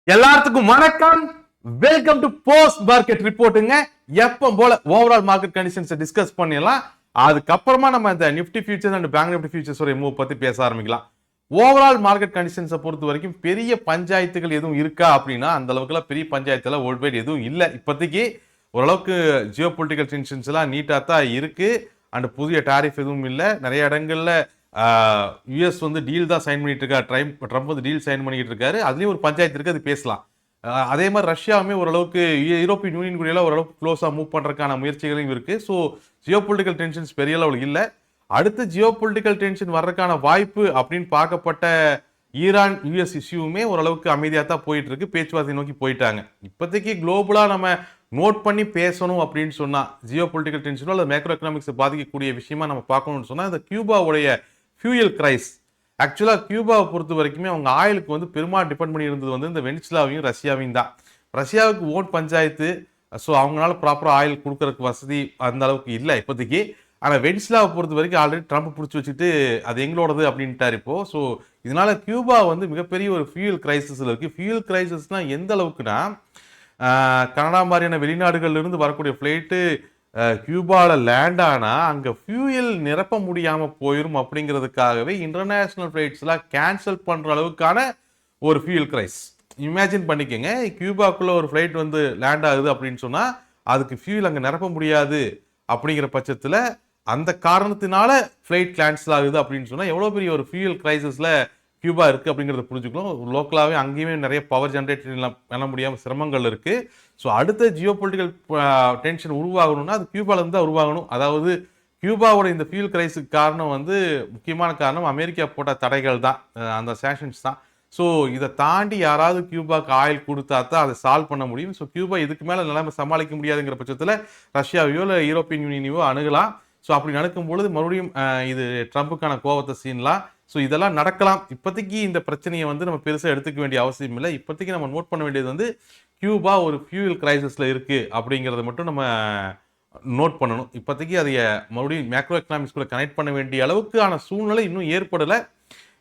எல்லாத்துக்கும் வணக்கம். Welcome to post market ரிப்போர்ட்டுங்க. எப்ப போல ஓவரால் மார்க்கெட் கண்டிஷன்ஸ் டிஸ்கஸ் பண்ணிடலாம். அதுக்கப்புறமா நம்ம இந்த Nifty futures and bank Nifty futures ஒரு மூவ் பத்தி பேச ஆரம்பிக்கலாம். ஓவரால் மார்க்கெட் கண்டிஷன்ஸை பொறுத்த வரைக்கும் பெரிய பஞ்சாயத்துகள் எதுவும் இருக்கா அப்படின்னா அந்த அளவுக்குலாம் பெரிய பஞ்சாயத்துல வேர்ல்ட் வைட் எதுவும் இல்லை. இப்போதைக்கு ஓரளவுக்கு ஜியோ பொலிட்டிக்கல் டென்ஷன்ஸ் எல்லாம் நீட்டா தான் இருக்கு. அண்ட் புதிய டாரிஃப் எதுவும் இல்லை. நிறைய இடங்கள்ல யூஎஸ் வந்து டீல் தான் சைன் பண்ணிட்டு இருக்காரு. ட்ரம்ப் வந்து டீல் சைன் பண்ணிட்டு இருக்காரு. அதுலயும் ஒரு பஞ்சாயத்து இருக்கு, அது பேசலாம். அதே மாதிரி ரஷ்யாவுமே ஓரளவுக்கு யூரோப்பியன் யூனியன் கூட ஓரளவுக்கு க்ளோஸா மூவ் பண்றதுக்கான முயற்சிகளும் இருக்கு. ஸோ ஜியோ பொலிட்டிக்கல் டென்ஷன்ஸ் பெரிய அளவில் இல்லை. அடுத்து ஜியோ பொலிட்டிக்கல் டென்ஷன் வர்றதுக்கான வாய்ப்பு அப்படின்னு பார்க்கப்பட்ட ஈரான் யூஎஸ் இஷ்யூவுமே ஓரளவுக்கு அமைதியாக தான் போயிட்டு இருக்கு. பேச்சுவார்த்தை நோக்கி போயிட்டாங்க. இப்போதைக்கு குளோபலா நம்ம நோட் பண்ணி பேசணும் அப்படின்னு சொன்னா ஜியோ பொலிட்டிக்கல் டென்ஷனோ அல்லது மேக்ரோ எக்கனாமிக்ஸ் பாதிக்கக்கூடிய விஷயமா நம்ம பார்க்கணும்னு சொன்னா இந்த கியூபாவுடைய ஃபியூயல் கிரைஸ். ஆக்சுவலாக கியூபாவை பொறுத்த வரைக்குமே அவங்க ஆயிலுக்கு வந்து பெரும்பாலும் டிபெண்ட் பண்ணி இருந்தது வந்து இந்த வெனிசுலாவையும் ரஷ்யாவையும் தான். ரஷ்யாவுக்கு ஓட் பஞ்சாயத்து, ஸோ அவங்களால ப்ராப்பராக ஆயில் கொடுக்கறதுக்கு வசதி அந்த அளவுக்கு இல்லை இப்போதைக்கு. ஆனால் வெனிசுலாவை பொறுத்த வரைக்கும் ஆல்ரெடி ட்ரம்ப் பிடிச்சி வச்சுட்டு அது எங்களோடது அப்படின்ட்டார் இப்போ. ஸோ இதனால கியூபா வந்து மிகப்பெரிய ஒரு ஃபியூயல் கிரைசிஸில் இருக்குது. ஃபியூயல் கிரைசிஸ்னா எந்த அளவுக்குன்னா கனடா மாதிரியான வெளிநாடுகள்ல இருந்து வரக்கூடிய ஃப்ளைட்டு கியூபாவில் லேண்ட் ஆனால் அங்கே ஃபியூயல் நிரப்ப முடியாமல் போயிடும் அப்படிங்கிறதுக்காகவே இன்டர்நேஷ்னல் ஃப்ளைட்ஸ்லாம் கேன்சல் பண்ணுற அளவுக்கான ஒரு ஃபியூயல் கிரைஸ். இமேஜின் பண்ணிக்கோங்க, கியூபாக்குள்ளே ஒரு ஃப்ளைட் வந்து லேண்ட் ஆகுது அப்படின்னு சொன்னால் அதுக்கு ஃபியூயல் அங்கே நிரப்ப முடியாது அப்படிங்கிற பட்சத்தில் அந்த காரணத்தினால ஃப்ளைட் கேன்சல் ஆகுது அப்படின்னு சொன்னால் எவ்வளோ பெரிய ஒரு ஃபியூயல் கிரைசிஸில் கியூபா இருக்குது அப்படிங்கிறத புரிஞ்சுக்கணும். லோக்கலாகவே அங்கேயுமே நிறைய பவர் ஜென்ரேட் பண்ண முடியாமல் சிரமங்கள் இருக்குது. ஸோ அடுத்த ஜியோ பொலிட்டிக்கல் டென்ஷன் உருவாகணும்னா அது கியூபாலேருந்து தான் உருவாகணும். அதாவது கியூபாவோட இந்த ஃபியூல் கிரைஸுக்கு காரணம் வந்து முக்கியமான காரணம் அமெரிக்கா போட்ட தடைகள் தான், அந்த சேஷன்ஸ் தான். ஸோ இதை தாண்டி யாராவது கியூபாக்கு ஆயில் கொடுத்தா தான் அதை சால்வ் பண்ண முடியும். ஸோ கியூபா இதுக்கு மேலே நிலைமை சமாளிக்க முடியாதுங்கிற பட்சத்தில் ரஷ்யாவையோ இல்லை யூரோப்பியன் யூனியனையோ அணுகலாம். ஸோ அப்படி நடக்கும் பொழுது மறுபடியும் இது ட்ரம்புக்கான கோபத்தை சீனலாம். ஸோ இதெல்லாம் நடக்கலாம். இப்போதைக்கு இந்த பிரச்சனையை வந்து நம்ம பெருசாக எடுத்துக்க வேண்டிய அவசியம் இல்லை. இப்போதைக்கு நம்ம நோட் பண்ண வேண்டியது வந்து கியூபா ஒரு ஃபியூயல் கிரைசிஸில் இருக்குது அப்படிங்கிறத மட்டும் நம்ம நோட் பண்ணணும். இப்போதைக்கு அதை மறுபடியும் மேக்ரோ எக்கனாமிக்ஸ்குள்ளே கனெக்ட் பண்ண வேண்டிய அளவுக்கான சூழ்நிலை இன்னும் ஏற்படலை.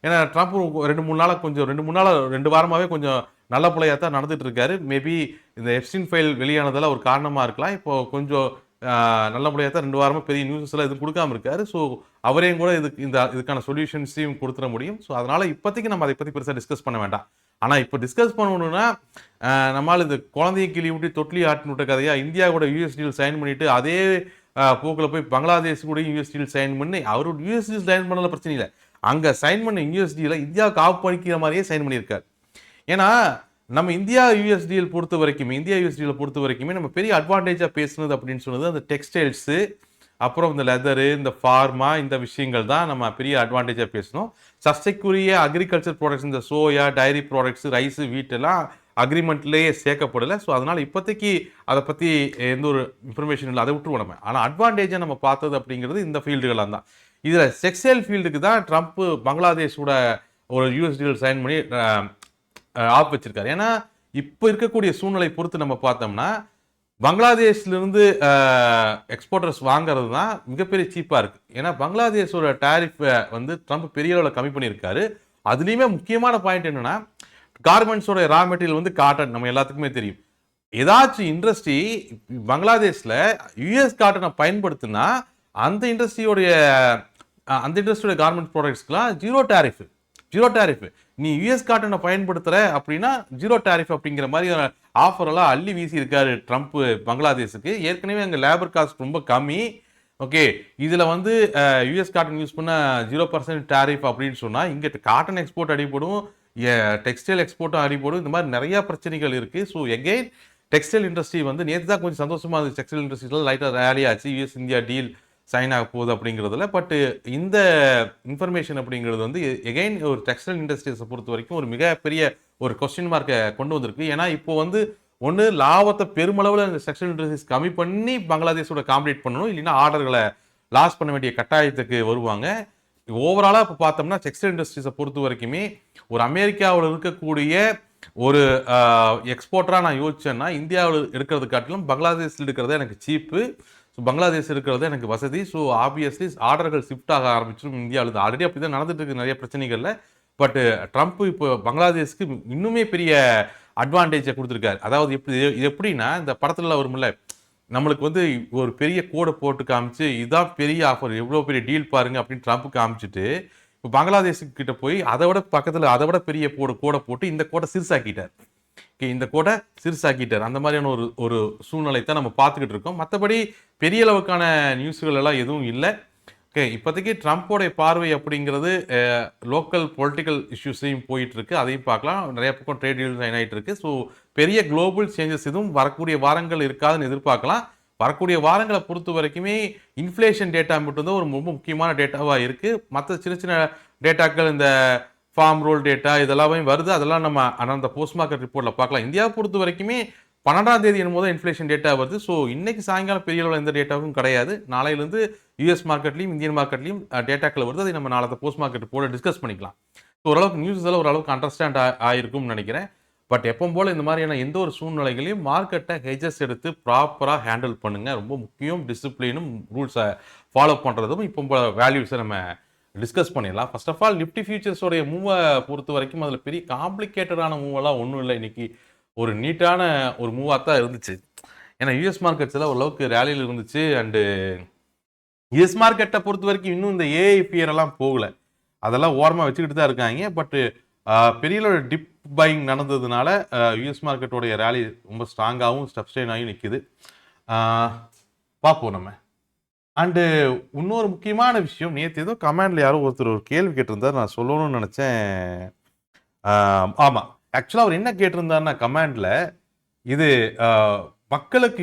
ஏன்னா ட்ரம்ப் 2 வாரமாகவே கொஞ்சம் நல்ல பிள்ளையாக தான் நடந்துட்டு இருக்காரு. மேபி இந்த எப்ஸ்டீன் ஃபைல் வெளியானதெல்லாம் ஒரு காரணமாக இருக்கலாம். இப்போ கொஞ்சம் நல்லபடியாக தான் 2 வாரமாக பெரிய நியூஸஸ் எல்லாம் எதுவும் கொடுக்காம இருக்காரு. ஸோ அவரையும் கூட இதுக்கான சொல்யூஷன்ஸையும் கொடுத்துட முடியும். ஸோ அதனால இப்போதைக்கு நம்ம அதை பற்றி பெருசாக டிஸ்கஸ் பண்ண வேண்டாம். ஆனால் இப்போ டிஸ்கஸ் பண்ணணும்னா நம்மளால் இந்த குழந்தைய கிளி விட்டு தொட்டிலி ஆட்டின் விட்ட கதையா இந்தியா கூட யூஎஸ் டீல் சைன் பண்ணிட்டு அதே போக்கில் போய் பங்களாதேஷ் கூட யூஎஸ் டீல் சைன் பண்ணி அவரோட யூஎஸ் டீல் சைன் பண்ணல பிரச்சனை இல்லை. அங்கே சைன் பண்ண யூஎஸ் டீலை இந்தியாவுக்கு ஆஃப் பண்ணிக்கிற மாதிரியே சைன் பண்ணியிருக்காரு. ஏன்னா நம்ம இந்தியா யூஎஸ்டிஎல் பொறுத்த வரைக்குமே நம்ம பெரிய அட்வான்டேஜாக பேசுனது அப்படின்னு சொன்னது அந்த டெக்ஸ்டைல்ஸு, அப்புறம் இந்த லெதரு, இந்த ஃபார்மா, இந்த விஷயங்கள் தான் நம்ம பெரிய அட்வான்டேஜாக பேசணும். சர்ச்சைக்குரிய அக்ரிகல்ச்சர் ப்ராடக்ட்ஸ், இந்த சோயா, டைரி ப்ராடக்ட்ஸ், ரைஸு, வீட்டெல்லாம் அக்ரிமெண்ட்லேயே சேர்க்கப்படலை. ஸோ அதனால் இப்போதைக்கு அதை பற்றி எந்த ஒரு இன்ஃபர்மேஷன் இல்லை, அதை விட்டுருவோம் நம்ம. ஆனால் அட்வான்டேஜாக நம்ம பார்த்தது அப்படிங்கிறது இந்த ஃபீல்டுகளாக தான். இதில் டெக்ஸ்டைல் ஃபீல்டுக்கு தான் ட்ரம்ப் பங்களாதேஷோட ஒரு யூஎஸ்டிஎல் சைன் பண்ணி ஆப் வச்சிருக்காரு. ஏன்னா இப்போ இருக்கக்கூடிய சூழ்நிலை பொறுத்து நம்ம பார்த்தோம்னா பங்களாதேஷ்லேருந்து எக்ஸ்போர்ட்டர்ஸ் வாங்குறது தான் மிகப்பெரிய சீப்பாக இருக்குது. ஏன்னா பங்களாதேஷோட டாரிஃபை வந்து ட்ரம்ப் பெரிய அளவில் கம்மி பண்ணியிருக்காரு. அதுலேயுமே முக்கியமான பாயிண்ட் என்னென்னா கார்மெண்ட்ஸோட ரா மெட்டீரியல் வந்து காட்டன். நம்ம எல்லாத்துக்குமே தெரியும், ஏதாச்சும் இண்டஸ்ட்ரி பங்களாதேஷில் யூஎஸ் காட்டனை பயன்படுத்தினா அந்த இண்டஸ்ட்ரியோடைய கார்மெண்ட் ப்ராடக்ட்ஸ்க்குலாம் ஜீரோ டாரிஃப். நீ யூஎஸ் காட்டனை பயன்படுத்துகிற அப்படின்னா ஜீரோ டாரிஃப் அப்படிங்கிற மாதிரி ஆஃபரெல்லாம் அள்ளி வீசி இருக்காரு ட்ரம்ப் பங்களாதேஷுக்கு. ஏற்கனவே அங்கே லேபர் காஸ்ட் ரொம்ப கம்மி. ஓகே, இதில் வந்து யூஎஸ் காட்டன் யூஸ் பண்ண 0% டாரிஃப் அப்படின்னு சொன்னால் இங்கே காட்டன் எக்ஸ்போர்ட் அடிபடும், டெக்ஸ்டைல் எக்ஸ்போர்ட்டும் அடிபடும். இந்த மாதிரி நிறையா பிரச்சனைகள் இருக்குது. ஸோ எகெயின் டெக்ஸ்டைல் இண்டஸ்ட்ரி வந்து நேற்று தான் கொஞ்சம் சந்தோஷமாக இருந்துச்சு. டெக்ஸ்டைல் இண்டஸ்ட்ரியில் லைட்டாக ரேலி ஆச்சு, யூஎஸ் இந்தியா டீல் சைன் ஆக போகுது அப்படிங்கிறதுல. பட் இந்த இன்ஃபர்மேஷன் அப்படிங்கிறது வந்து எகெயின் ஒரு டெக்ஸ்டைல் இண்டஸ்ட்ரீஸை பொறுத்த வரைக்கும் ஒரு மிகப்பெரிய ஒரு கொஸ்டின் மார்க்கை கொண்டு வந்திருக்கு. ஏன்னா இப்போ வந்து ஒன்று லாபத்தை பெருமளவில் இந்த டெக்ஸ்டைல் இண்டஸ்ட்ரீஸ் கம்மி பண்ணி பங்களாதேஷோட காம்பீட் பண்ணணும், இல்லைன்னா ஆர்டர்களை லாஸ் பண்ண வேண்டிய கட்டாயத்துக்கு வருவாங்க. ஓவராலாக இப்போ பார்த்தோம்னா டெக்ஸ்டைல் இண்டஸ்ட்ரீஸை பொறுத்த வரைக்குமே ஒரு அமெரிக்காவில் இருக்கக்கூடிய ஒரு எக்ஸ்போர்ட்டராக நான் யோசிச்சேன்னா இந்தியாவில் எடுக்கிறது காட்டிலும் பங்களாதேஷில் எடுக்கிறது எனக்கு சீப்பு. ஸோ பங்களாதேஷ் இருக்கிறது எனக்கு வசதி. ஸோ ஆப்வியஸ்லி ஆர்டர்கள் ஷிஃப்ட் ஆக ஆரம்பிச்சிடும் இந்தியாவில். ஆல்ரெடி அப்படி தான் நடந்துட்டு இருக்கு நிறைய பிரச்சனைகளில். பட் ட்ரம்ப் இப்போ பங்களாதேஷ்க்கு இன்னுமே பெரிய அட்வான்டேஜை கொடுத்துருக்காரு. அதாவது இது எப்படின்னா இந்த படத்துல வரும்ல, நம்மளுக்கு வந்து ஒரு பெரிய கோடை போட்டு காமிச்சு இதான் பெரிய ஆஃபர், எவ்வளோ பெரிய டீல் பாருங்க அப்படின்னு ட்ரம்ப் காமிச்சிட்டு, இப்போ பங்களாதேஷ் கிட்ட போய் அதை விட பக்கத்தில் அதை விட பெரிய கோடை போட்டு இந்த கோடை சிறுசாக்கிட்டார். இந்த கோடை சிறுசாக்கிட்டார். அந்த மாதிரியான ஒரு ஒரு சூழ்நிலை தான் நம்ம பார்த்துக்கிட்டு இருக்கோம். மற்றபடி பெரிய அளவுக்கான நியூஸ்கள் எல்லாம் எதுவும் இல்லை. ஓகே, இப்போதைக்கு ட்ரம்ப்போடைய பார்வை அப்படிங்கிறது லோக்கல் பொலிட்டிக்கல் இஷ்யூஸையும் போயிட்டு இருக்கு, அதையும் பார்க்கலாம். நிறைய பக்கம் ட்ரேட் டீல் சைன் ஆகிட்டு இருக்கு. ஸோ பெரிய குளோபல் சேஞ்சஸ் எதுவும் வரக்கூடிய வாரங்கள் இருக்காதுன்னு எதிர்பார்க்கலாம். வரக்கூடிய வாரங்களை பொறுத்த வரைக்குமே இன்ஃப்ளேஷன் டேட்டா மட்டும்தான் ஒரு ரொம்ப முக்கியமான டேட்டாவாக இருக்குது. மற்ற சின்ன சின்ன டேட்டாக்கள் இந்த ஃபார்ம் ரோல் டேட்டா இதெல்லாமே வருது. அதெல்லாம் நம்ம அந்த போஸ்ட் மார்க்கெட் ரிப்போர்ட்டில் பார்க்கலாம். இந்தியாவை பொறுத்த வரைக்குமே 12ஆம் தேதி என்னும் போது இன்ஃப்ளேஷன் டேட்டா வருது. ஸோ இன்னைக்கு சாயங்காலம் பெரிய அளவில் எந்த டேட்டாவும் கிடையாது. நாளையிலேருந்து யூஎஸ் மார்க்கெட்லையும் இந்தியன் மார்க்கெட்லையும் டேட்டாக்கள் வருது. அதை நம்ம நாளை போஸ்ட் மார்க்கெட் ரிப்போர்ட்டை டிஸ்கஸ் பண்ணிக்கலாம். ஸோ ஓரளவுக்கு நியூஸ் எல்லாம் ஓரளவுக்கு அண்டர்ஸ்டாண்ட் ஆகிருக்கும்னு நினைக்கிறேன். பட் எப்போ போல் இந்த மாதிரியான எந்த ஒரு சூழ்நிலைகளையும் மார்க்கெட்டை ஹெஜஸ் எடுத்து ப்ராப்பராக ஹேண்டில் பண்ணுங்கள். ரொம்ப முக்கியம். டிசிப்ளினும் ரூல்ஸை ஃபாலோ பண்ணுறதும் இப்போ போல வேல்யூஸை நம்ம டிஸ்கஸ் பண்ணிடலாம். ஃபர்ஸ்ட் ஆஃப் ஆல் நிஃப்டி ஃபியூச்சர்ஸோடைய மூவை பொறுத்த வரைக்கும் அதில் பெரிய காம்ப்ளிகேட்டடான மூவெல்லாம் ஒன்றும் இல்லை. இன்னைக்கு ஒரு நீட்டான ஒரு மூவாக தான் இருந்துச்சு. ஏன்னா யூஎஸ் மார்க்கெட்ஸ் எல்லாம் ஓரளவுக்கு ரேலியில் இருந்துச்சு. அண்டு யூஎஸ் மார்க்கெட்டை பொறுத்த வரைக்கும் இன்னும் இந்த ஏஐ ஃபியர் எல்லாம் போகலை. அதெல்லாம் ஓரமாக வச்சுக்கிட்டு தான் இருக்காங்க. பட்டு பெரிய ஒரு டிப் பையிங் நடந்ததுனால யூஎஸ் மார்க்கெட்டோடைய ரேலி ரொம்ப ஸ்ட்ராங்காகவும் சப்ஸ்டெயின் ஆகியும் நிற்குது. பார்ப்போம் நம்ம. அண்டு இன்னொரு முக்கியமான விஷயம், நேற்று ஏதோ கமெண்டில் யாரோ ஒருத்தர் ஒரு கேள்வி கேட்டிருந்தார், நான் சொல்லணும்னு நினச்சேன். ஆமாம், ஆக்சுவலாக அவர் என்ன கேட்டிருந்தாருன்னா கமெண்டில், இது மக்களுக்கு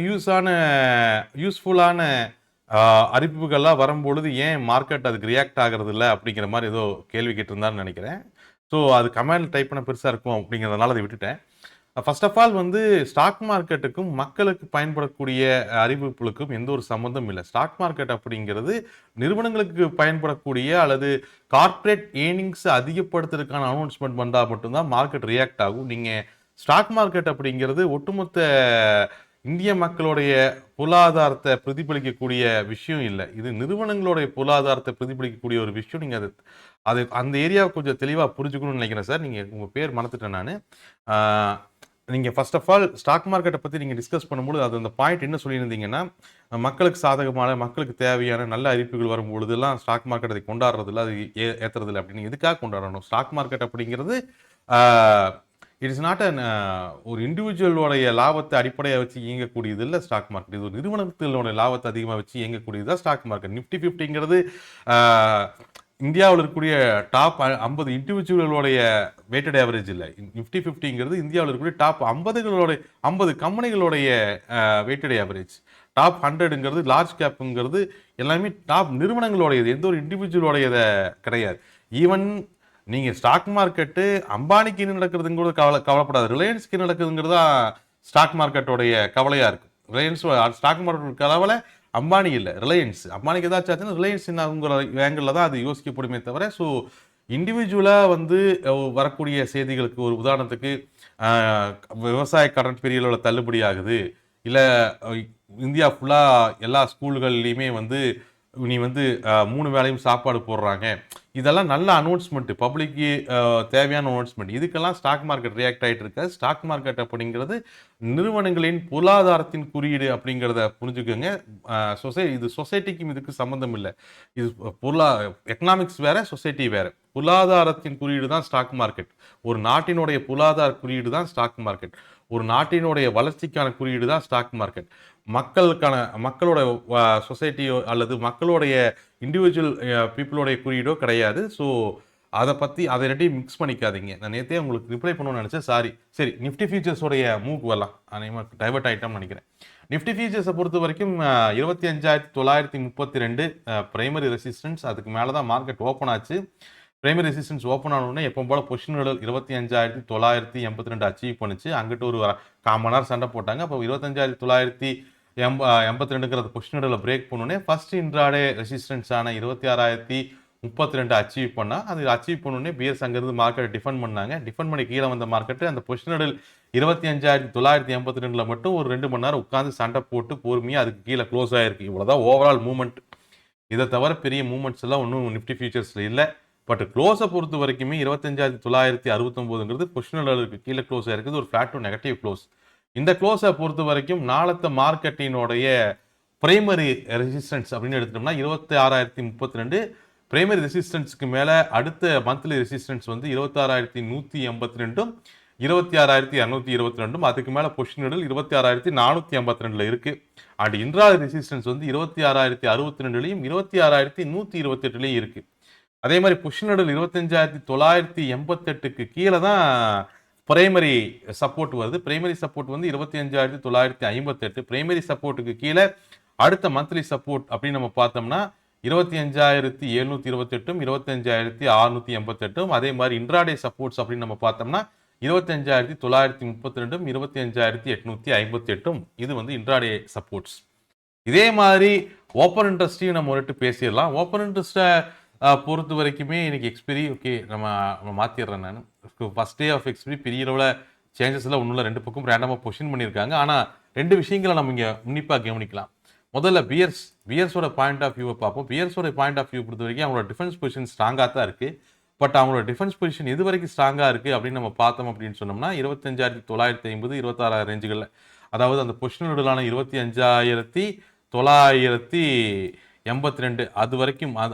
யூஸ்ஃபுல்லான அறிவிப்புகள்லாம் வரும்பொழுது ஏன் மார்க்கெட் அதுக்கு ரியாக்ட் ஆகிறது இல்லை அப்படிங்கிற மாதிரி ஏதோ கேள்வி கேட்டிருந்தாருன்னு நினைக்கிறேன். ஸோ அது கமெண்ட் டைப் பண்ண பெருசாக இருக்கும் அப்படிங்கிறதுனால அதை விட்டுட்டேன். ஃபர்ஸ்ட் ஆஃப் ஆல் வந்து ஸ்டாக் மார்க்கெட்டுக்கும் மக்களுக்கு பயன்படக்கூடிய அறிவிப்புகளுக்கும் எந்த ஒரு சம்மந்தம் இல்லை. ஸ்டாக் மார்க்கெட் அப்படிங்கிறது நிறுவனங்களுக்கு பயன்படக்கூடிய அல்லது கார்ப்பரேட் ஏர்னிங்ஸ் அதிகப்படுத்துறதுக்கான அனௌன்ஸ்மெண்ட் வந்தால் மட்டும்தான் மார்க்கெட் ரியாக்ட் ஆகும். நீங்கள் ஸ்டாக் மார்க்கெட் அப்படிங்கிறது ஒட்டுமொத்த இந்திய மக்களுடைய பொருளாதாரத்தை பிரதிபலிக்கக்கூடிய விஷயம் இல்லை. இது நிறுவனங்களுடைய பொருளாதாரத்தை பிரதிபலிக்கக்கூடிய ஒரு விஷயம். நீங்கள் அது அந்த ஏரியாவை கொஞ்சம் தெளிவாக புரிஞ்சுக்கணும்னு நினைக்கிறேன் சார். நீங்கள் உங்கள் பேர் மறந்துட்டேன் நான். நீங்கள் ஃபர்ஸ்ட் ஆஃப் ஆல் ஸ்டாக் மார்க்கெட்டை பற்றி நீங்கள் டிஸ்கஸ் பண்ணும்போது அது அந்த பாயிண்ட் என்ன சொல்லியிருந்தீங்கன்னா, மக்களுக்கு சாதகமான மக்களுக்கு தேவையான நல்ல அறிவிப்புகள் வரும்பொழுதுலாம் ஸ்டாக் மார்க்கெட் அதை கொண்டாடுறதில்ல, அது ஏற்றுறதில்ல அப்படின்னு. எதுக்காக கொண்டாடணும்? ஸ்டாக் மார்க்கெட் அப்படிங்கிறது இட் இஸ் நாட் அன் ஒரு இண்டிவிஜுவலோடைய லாபத்தை அடிப்படையாக வச்சு இயங்கக்கூடியது இல்லை ஸ்டாக் மார்க்கெட். இது ஒரு நிறுவனத்தினோட லாபத்தை அதிகமாக வச்சு இயங்கக்கூடியது தான் ஸ்டாக் மார்க்கெட். நிஃப்டி 50ங்கிறது இந்தியாவில் இருக்கக்கூடிய டாப் 50 இண்டிவிஜுவலோடைய வெயிட்டட் ஆவரேஜ் இல்லை. நிஃப்டி 50ங்கிறது இந்தியாவில் இருக்கக்கூடிய டாப் 50 கம்பெனிகளுடைய வெயிட்டட் ஆவரேஜ். டாப் 100ங்கிறது லார்ஜ் கேப்புங்கிறது எல்லாமே டாப் நிறுவனங்களுடையது, எந்த ஒரு இண்டிவிஜுவலோடையதை கிடையாது. ஈவன் நீங்கள் ஸ்டாக் மார்க்கெட்டு அம்பானிக்கு என்ன நடக்குதுங்கிறது கவலைப்படாது, ரிலையன்ஸ்க்கு நடக்குதுங்கிறது தான் ஸ்டாக் மார்க்கெட்டோடைய கவலையாக இருக்குது. ரிலையன்ஸ் ஸ்டாக் மார்க்கெட் கவலை அம்பானி இல்லை, ரிலையன்ஸ். அம்பானிக்கு ஏதாச்சும் ஆச்சுன்னா ரிலையன்ஸ் என்னங்கிற ஆங்கிளில் தான் அது யோசிக்கப்படுமே தவிர. ஸோ இண்டிவிஜுவலாக வந்து வரக்கூடிய செய்திகளுக்கு ஒரு உதாரணத்துக்கு விவசாய கடன் பெரிய அளவில் தள்ளுபடி ஆகுது, இல்லை இந்தியா ஃபுல்லாக எல்லா ஸ்கூல்கள்லையுமே வந்து நீ வந்து 3 வேளையும் சாப்பாடு போடுறாங்க, இதெல்லாம் நல்ல அனௌன்ஸ்மெண்ட், பப்ளிக்கு தேவையான அனௌன்ஸ்மெண்ட். இதுக்கெல்லாம் ஸ்டாக் மார்க்கெட் ரியாக்ட் ஆகிட்டு இருக்காது. ஸ்டாக் மார்க்கெட் அப்படிங்கிறது நிறுவனங்களின் பொருளாதாரத்தின் குறியீடு அப்படிங்கிறத புரிஞ்சுக்கோங்க. இது சொசைட்டிக்கும் இதுக்கு சம்மந்தம் இல்லை. இது எக்கனாமிக்ஸ் வேற, சொசைட்டி வேற. பொருளாதாரத்தின் குறியீடு தான் ஸ்டாக் மார்க்கெட். ஒரு நாட்டினுடைய பொருளாதார குறியீடு தான் ஸ்டாக் மார்க்கெட். ஒரு நாட்டினுடைய வளர்ச்சிக்கான குறியீடு தான் ஸ்டாக் மார்க்கெட். மக்களோட சொசைட்டியோ அல்லது மக்களுடைய இண்டிவிஜுவல் பீப்புளோடைய குறியீடோ கிடையாது. ஸோ அதை ரெண்டையும் மிக்ஸ் பண்ணிக்காதீங்க. நான் நேற்றே உங்களுக்கு ரிப்ளை பண்ணணும்னு நினச்சேன், சாரி. சரி, நிஃப்டி ஃபியூச்சர்ஸோடைய மூக்கு வரலாம். அனைவரும் டைவர்ட் ஆகிட்டோம்னு நினைக்கிறேன். நிஃப்டி ஃபியூச்சர்ஸை பொறுத்த வரைக்கும் 25,932 பிரைமரி ரெசிஸ்டன்ஸ், அதுக்கு மேலே தான் மார்க்கெட் ஓப்பன் ஆச்சு. பிரைமரி ரெசிஸ்டன்ஸ் ஓப்பன் ஆனோடனே எப்போ போல பொசிஷன் 25,982 அச்சீவ் பண்ணிச்சு. அங்கிட்டு ஒரு 1/4 மணி நேரம் சண்டை போட்டாங்க. அப்போ 25,982 பொசிஷன் பிரேக் பண்ணோடனே ஃபர்ஸ்ட் இன்ட்ராடே ரெசிஸ்டன்ஸான 26,032 அச்சீவ் பண்ணால், அது அச்சீவ் பண்ணோடனே பியர்ஸ் அங்கேருந்து மார்க்கெட்டை டிஃபெண்ட் பண்ணாங்க. டிஃபெண்ட் பண்ணி கீழே வந்த மார்க்கெட்டு அந்த பொசிஷன் 25,982 மட்டும் ஒரு 2 மணி நேரம் உட்காந்து சண்டை போட்டு பொறுமையாக அதுக்கு கீழே க்ளோஸ் ஆகிருக்கு. இவ்வளோதான் ஓவரால் மூவ்மெண்ட். இதை தவிர பெரிய மூவ்மெண்ட்ஸ் எல்லாம் ஒன்றும் நிஃப்டி ஃபியூச்சர்ஸில் இல்லை. பட் க்ளோஸை பொறுத்த வரைக்குமே 25,969ங்கிறது பொசிஷனல் லெவலுக்கு கீழே க்ளோஸ் ஆயிருக்குது, ஒரு ஃபிளாட் டு நெகட்டிவ் க்ளோஸ். இந்த க்ளோஸை பொறுத்த வரைக்கும் நாளத்த மார்க்கெட்டினுடைய பிரைமரி ரெசிஸ்டன்ஸ் அப்படின்னு எடுத்துட்டோம்னா 26,032. பிரைமரி ரெசிஸ்டன்ஸுக்கு மேலே அடுத்த மந்த்லி ரெசிஸ்டன்ஸ் வந்து 26,182, 26,222. அதுக்கு மேலே பொசிஷனல் 26,482 இருக்கு. அண்ட் இன்ட்ரா ரெசிஸ்டன்ஸ் வந்து 26,062லையும் 26,128லையும் இருக்கு. அதே மாதிரி பொசிஷனல் 25,988க்கு கீழே தான் பிரைமரி சப்போர்ட் வருது. பிரைமரி சப்போர்ட் வந்து 25,958. பிரைமரி சப்போர்ட்டுக்கு கீழே அடுத்த மந்த்லி சப்போர்ட் அப்படின்னு நம்ம பார்த்தோம்னா 25,728, 25,688. அதே மாதிரி இன்ட்ராடே சப்போர்ட்ஸ் அப்படின்னு நம்ம பார்த்தோம்னா 25,932, 25,858. இது வந்து இன்ட்ராடே சப்போர்ட்ஸ். இதே மாதிரி ஓப்பன் இன்ட்ரெஸ்டையும் நம்ம ஒருட்டு பேசிடலாம். ஓப்பன் இன்ட்ரெஸ்ட்டை பொறுத்த வரைக்குமே இன்னைக்கு எக்ஸ்பிரி ஓகே நம்ம மாற்றிடுறேன். நான் ஃபர்ஸ்ட் டே ஆஃப் எக்ஸ்பிரி பெரிய அளவில் சேஞ்சஸ் எல்லாம் ஒன்றும் இல்லை, 2 பக்கம் ரேண்டமாக பொசிஷன் பண்ணியிருக்காங்க. ஆனால் 2 விஷயங்களை நம்ம இங்கே உன்னிப்பாக கவனிக்கலாம். முதல்ல பியர்ஸோட பாயிண்ட் ஆஃப் வியூவை பார்ப்போம். பியர்ஸோட பாயிண்ட் ஆஃப் வியூ பொறுத்த வரைக்கும் அவங்களோட டிஃபென்ஸ் பொசிஷன் ஸ்ட்ராங்காக தான் இருக்குது. பட் அவங்களோட டிஃபென்ஸ் பொசிஷன் எது வரைக்கும் ஸ்ட்ராங்காக இருக்குது அப்படின்னு நம்ம பார்த்தோம் அப்படின்னு சொன்னோம்னா 25,950, 26,000 ரேஞ்சுகளில், அதாவது அந்த பொசிஷனோடலான 25,982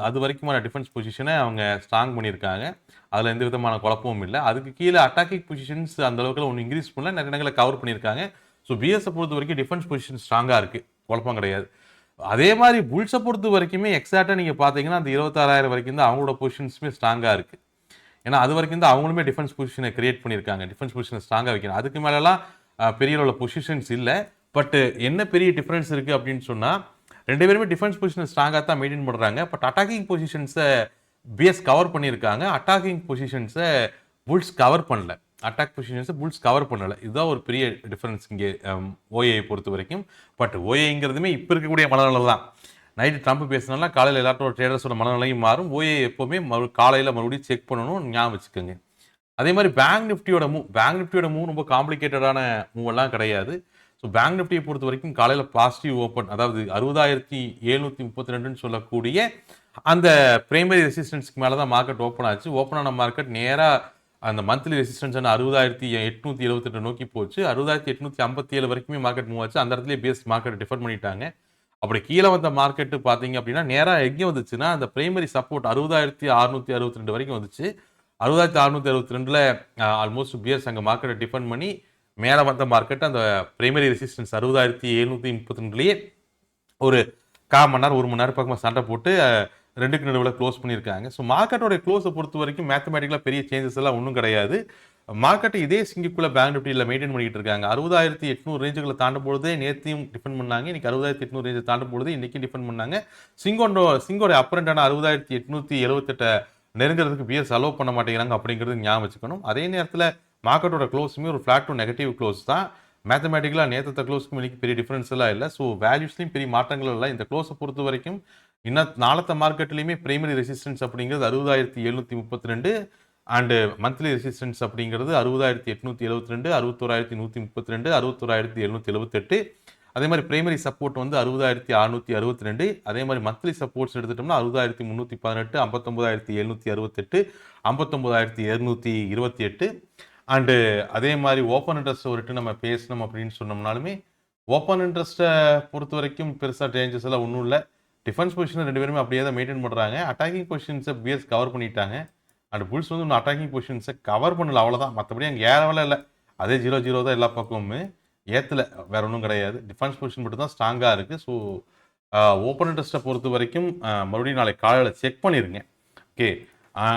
அது வரைக்குமான டிஃபென்ஸ் பொசிஷனை அவங்க ஸ்ட்ராங் பண்ணியிருக்காங்க. அதில் எந்த விதமான குழப்பமும் இல்லை. அதுக்கு கீழே அட்டாக்கிங் பொசிஷன்ஸ் அந்த அளவுக்கு ஒன்று இன்க்ரீஸ் பண்ணல, நிறைய இடங்களை கவர் பண்ணியிருக்காங்க. ஸோ பிஎஸை பொறுத்த வரைக்கும் டிஃபென்ஸ் பொசிஷன் ஸ்ட்ராங்காக இருக்குது, குழப்பம் கிடையாது. அதே மாதிரி புல்ஸை பொறுத்த வரைக்குமே எக்ஸாக்டாக நீங்கள் பார்த்தீங்கன்னா அந்த 26,000 வரைக்கும் தான் அவங்களோட பொசிஷன்ஸுமே ஸ்ட்ராங்காக இருக்குது. ஏன்னா அது வரைக்கும் தான் அவங்களுமே டிஃபென்ஸ் பொசிஷனை கிரியேட் பண்ணியிருக்காங்க, டிஃபென்ஸ் பொசிஷனை ஸ்ட்ராங்காக வைக்கணும். அதுக்கு மேலெலாம் பெரிய அளவில் பொசிஷன்ஸ் இல்லை. பட் என்ன பெரிய டிஃப்ரென்ஸ் இருக்குது அப்படின்னு சொன்னால் 2 பேருமே டிஃபென்ஸ் பொசிஷனை ஸ்ட்ராங்காக தான் மெயின்டைன் பண்ணுறாங்க. பட் அட்டாக்கிங் பொசிஷன்ஸை பிஎஸ் கவர் பண்ணியிருக்காங்க, அட்டாக்கிங் பொசிஷன்ஸை புல்ஸ் கவர் பண்ணல. அட்டாக் பொசிஷன்ஸை புல்ஸ் கவர் பண்ணலை. இதுதான் ஒரு பெரிய டிஃப்ரென்ஸ் இங்கே ஓஏஐ பொறுத்த வரைக்கும். பட் ஓஏங்கிறதுமே இப்போ இருக்கக்கூடிய மனநிலை தான். நைட்டு ட்ரம்ப் பேசினால காலையில் எல்லாத்தோட ட்ரேடர்ஸோட மனநிலையும் மாறும். ஓஏ எப்போவுமே காலையில் மறுபடியும் செக் பண்ணணும், ஞாபகம் வச்சுக்கோங்க. அதே மாதிரி பேங்க் நிஃப்டியோட மூவ் ரொம்ப காம்ப்ளிகேட்டடான மூவ் எல்லாம் கிடையாது. ஸோ பேங்க் நிஃப்டியை பொறுத்த வரைக்கும் காலையில் பாசிட்டிவ் ஓப்பன், அதாவது 60,732 சொல்லக்கூடிய அந்த பிரைமரி ரெசிஸ்டன்ஸ்க்கு மேலே தான் மார்க்கெட் ஓப்பன் ஆச்சு. ஓப்பன் ஆன மார்க்கெட் நேராக அந்த மந்த்லி ரெசிஸ்டன்ஸான 60,878 நோக்கி போச்சு. 60,857 வரைக்குமே மார்க்கெட் மூவ் ஆச்சு. அந்த இடத்துல பேஸ் மார்க்கெட் டிஃபர் பண்ணிட்டாங்க. அப்படி கீழே வந்த மார்க்கெட்டு பார்த்தீங்க அப்படின்னா நேராக எங்கே வந்துச்சுன்னா அந்த பிரைமரி சப்போர்ட் 60,662 வரைக்கும் வந்துச்சு. 60,662ல் ஆல்மோஸ்ட் பியர்ஸ் அங்கே மார்க்கெட்டை டிஃபன் பண்ணி மேலே வந்த மார்க்கெட் அந்த பிரைமரி ரெசிஸ்டன்ஸ் 60,732லேயே ஒரு 1/4 மணி நேரம் 1 மணி நேரம் பக்கமாக சண்டை போட்டு 2க்கு நடுவில் க்ளோஸ் பண்ணியிருக்காங்க. ஸோ மார்க்கெட்டோட க்ளோஸை பொறுத்த வரைக்கும் மேத்தமேட்டிக்கலாக பெரிய சேஞ்சஸ் எல்லாம் ஒன்றும் கிடையாது. மார்க்கெட்டை இதே சிங்கிக்குள்ளே பேங்க் நிஃப்டியில் மெயின்டைன் பண்ணிட்டு இருக்காங்க. 60,800 ரேஞ்சுகளை தாண்டும் பொழுதே நேற்றையும் டிஃபன் பண்ணாங்க. இன்னைக்கு 60,800 ரேஞ்சை தாண்டும் பொழுது இன்றைக்கும் டிஃபன் பண்ணாங்க. சிங்கோட அப்பரண்டான 60,878 நெருங்கிறதுக்கு பிஎஸ் அலோவ் பண்ண மாட்டேங்கிறாங்க அப்படிங்கிறது ஞாபகம் வச்சுக்கணும். அதே நேரத்தில் மார்க்கெட்டோட க்ளோஸுமே ஒரு ஃப்ளாட் டு நெகட்டிவ் க்ளோஸ் தான். மேத்தமேட்டிக்கலாக நேற்று க்ளோஸ்க்கு இன்னைக்கு பெரிய டிஃபரன்ஸ் எல்லாம் இல்லை. ஸோ வேல்யூஸ்லையும் பெரிய மாற்றங்கள் இல்லை. இந்த க்ளோஸை பொறுத்த வரைக்கும் இன்னும் நாளத்த மார்க்கெட்லையுமே பிரைமரி ரெசிஸ்டன்ஸ் அப்படிங்கிறது 60,732 அண்டு மந்த்லி ரெசிஸ்டன்ஸ் அப்படிங்கிறது 60,872, 61,132, 61,778. அதே மாதிரி பிரைமரி சப்போர்ட் வந்து 60,662. அதே மாதிரி மந்த்லி சப்போர்ட்ஸ் எடுத்துட்டோம்னா 60,318, 59,768, 59,228. அண்டு அதே மாதிரி ஓப்பன் இன்ட்ரெஸ்ட் ஒருட்டு நம்ம பேசணும் அப்படின்னு சொன்னோம்னாலுமே ஓப்பன் இன்ட்ரெஸ்ட்டை பொறுத்த வரைக்கும் பெருசாக சேஞ்சஸ் எல்லாம் ஒன்றும் இல்லை. டிஃபென்ஸ் பொசிஷனை 2 பேருமே அப்படியே தான் மெயின்டைன் பண்ணுறாங்க. அட்டாக்கிங் பொசிஷன்ஸை பிஎஸ் கவர் பண்ணிட்டாங்க. அண்ட் புல்ஸ் வந்து இன்னும் அட்டாக்கிங் பொசிஷன்ஸை கவர் பண்ணல, அவ்வளோதான். மற்றபடி அங்கே ஏறவே இல்லை. அதே 0-0 தான் எல்லா பக்கமுமே, ஏற்றலை, வேற ஒன்றும் கிடையாது. டிஃபென்ஸ் பொசிஷன் மட்டும் தான் ஸ்ட்ராங்காக இருக்குது. ஸோ ஓப்பன் இன்ட்ரெஸ்ட்டை பொறுத்த வரைக்கும் மறுபடியும் நாளைக்கு காலையில் செக் பண்ணிடுங்க. ஓகே.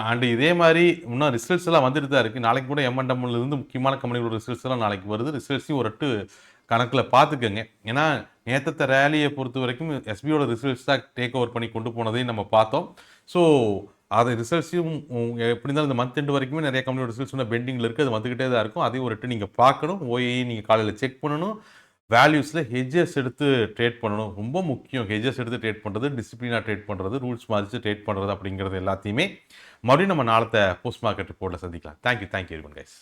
அண்டு இதே மாதிரி இன்னும் ரிசல்ட்ஸ் எல்லாம் வந்துட்டு தான் இருக்குது. நாளைக்கு கூட M&Mலேருந்து முக்கியமான கம்பெனிகளோட ரிசல்ட்ஸ் எல்லாம் நாளைக்கு வருது. ரிசல்ட்ஸையும் ஒரு கணக்கில் பார்த்துக்கங்க. ஏன்னா நேற்று ரேலியை பொறுத்த வரைக்கும் எஸ்பியோட ரிசல்ட்ஸ் தான் டேக் ஓவர் பண்ணி கொண்டு போனதையும் நம்ம பார்த்தோம். ஸோ அது ரிசல்ட்ஸையும் எப்படி இருந்தாலும் இந்த மந்த் எண்டு வரைக்குமே நிறைய கம்பெனியோட ரிசல்ட்ஸ் வந்து பெண்டிங்கில் இருக்குது, அது வந்துக்கிட்டே தான் இருக்கும். அதையும் ஒரு நீங்கள் பார்க்கணும். ஓஏ நீங்கள் காலையில் செக் பண்ணணும். வேல்யூஸில் ஹெட்ஜஸ் எடுத்து ட்ரேட் பண்ணணும், ரொம்ப முக்கியம். ஹெட்ஜஸ் எடுத்து ட்ரேட் பண்ணுறது, டிசிப்ளினாக ட்ரேட் பண்ணுறது, ரூல்ஸ் மதித்து ட்ரேட் பண்ணுறது அப்படிங்கிறது எல்லாத்தையுமே மறுபடியும் நம்ம நாளத்தை போஸ்ட் மார்க்கெட் ரிப்போர்ட்டில் சந்திக்கலாம். Thank you everyone guys.